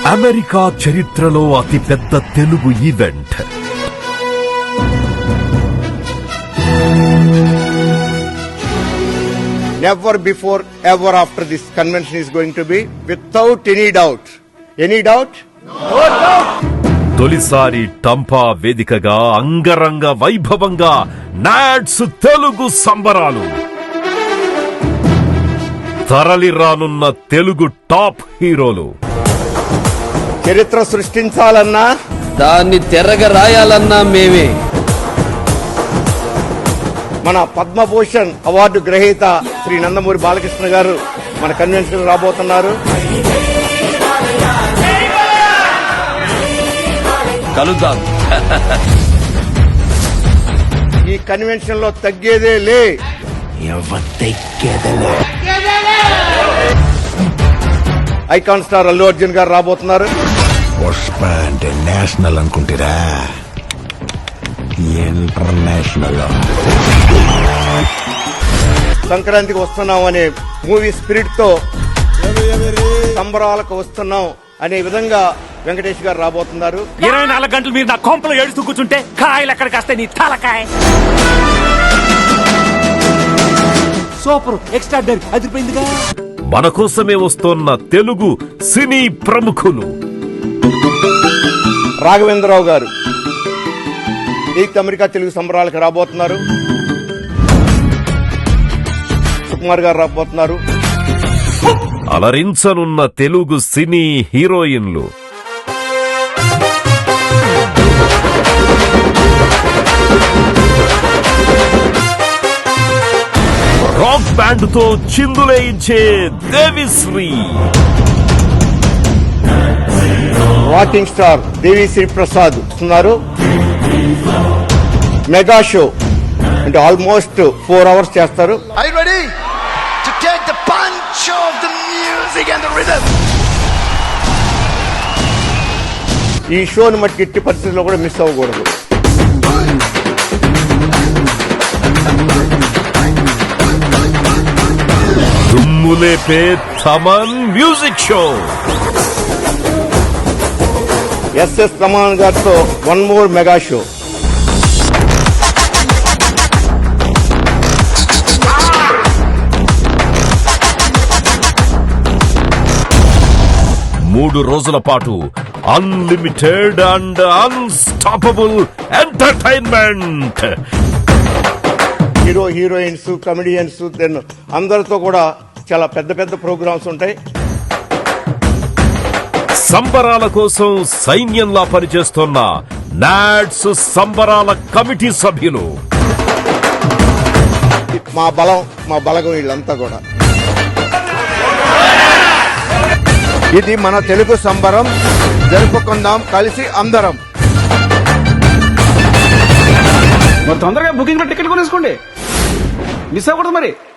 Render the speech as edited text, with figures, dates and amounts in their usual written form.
America చరిత్రలో అతిపెద్ద Telugu event. Never before, ever after this convention is going to be without any doubt. Any doubt? No doubt. తొలిసారి Tampa వేదికగా అంగరంగ వైభవంగా NATS Telugu సంబరాలు. తరలి రానున్న తెలుగు టాప్ హీరోలు. చరిత్ర సృష్టించాలన్నా దాన్ని తెరగ రాయాలన్నా మేమే. మన పద్మభూషణ్ అవార్డు గ్రహీత శ్రీ నందమూరి బాలకృష్ణ గారు మన కన్వెన్షన్ రాబోతున్నారు. కలుద్దాం. ఈ కన్వెన్షన్ లో తగ్గేదే లే. ఐకాన్ స్టార్ అల్లు అర్జున్ గారు రాబోతున్నారు. పుష్ప అంటే నేషనల్ అనుకుంటారా? ఇంటర్నేషనల్. సంక్రాంతికి వస్తున్నాం అనే మూవీ స్పిరిట్ తో సంబరాలకు వస్తున్నాం అనే విధంగా వెంకటేష్ గారు రాబోతున్నారు. 24 గంటలు మీరు నా కొంపలో ఏడుస్తూ కూర్చుంటే కాయలు ఎక్కడికి వస్తాయి నీ తలకాయ. సూపర్ ఎక్స్ట్రాడనరీ అదిరిపోయిందిగా. మన కోసమే వస్తున్న తెలుగు సినీ ప్రముఖులు. రాఘవేంద్రరావు గారు 8th అమెరికా తెలుగు సంబరాలకు రాబోతున్నారు. సుకుమార్ గారు రాబోతున్నారు. అలరించనున్న తెలుగు సినీ హీరోయిన్లు. రాక్ బ్యాండ్ తో చిందులేయించే దేవిశ్రీ. రాకింగ్ స్టార్ దేవిశ్రీ ప్రసాద్ ఉన్నారు. మెగా షో అంటే ఆల్మోస్ట్ 4 hours చేస్తారు. Are you ready to take the punch of the music and the rhythm? ఈ షోని మట్టి ఎట్టి పరిస్థితుల్లో కూడా మిస్ అవ్వకూడదు. దుమ్ములేపే Thaman music show. SS Thaman గారితో 1 more మెగా షో. మూడు రోజుల పాటు unlimited and unstoppable entertainment. Hero heroines comedians then అందరితో కూడా చాలా పెద్ద పెద్ద ప్రోగ్రామ్స్ ఉంటాయి. సంబరాల కోసం సైన్యంలా పనిచేస్తున్న నాట్స్ సంబరాల కమిటీ సభ్యులు. మా బలగం వీళ్ళంతా కూడా. ఇది మన తెలుగు సంబరం. జరుపుకుందాం కలిసి అందరం. మరి తొందరగా బుకింగ్ టికెట్ కొనేసుకోండి. మిస్ అవ్వకూడదు మరి.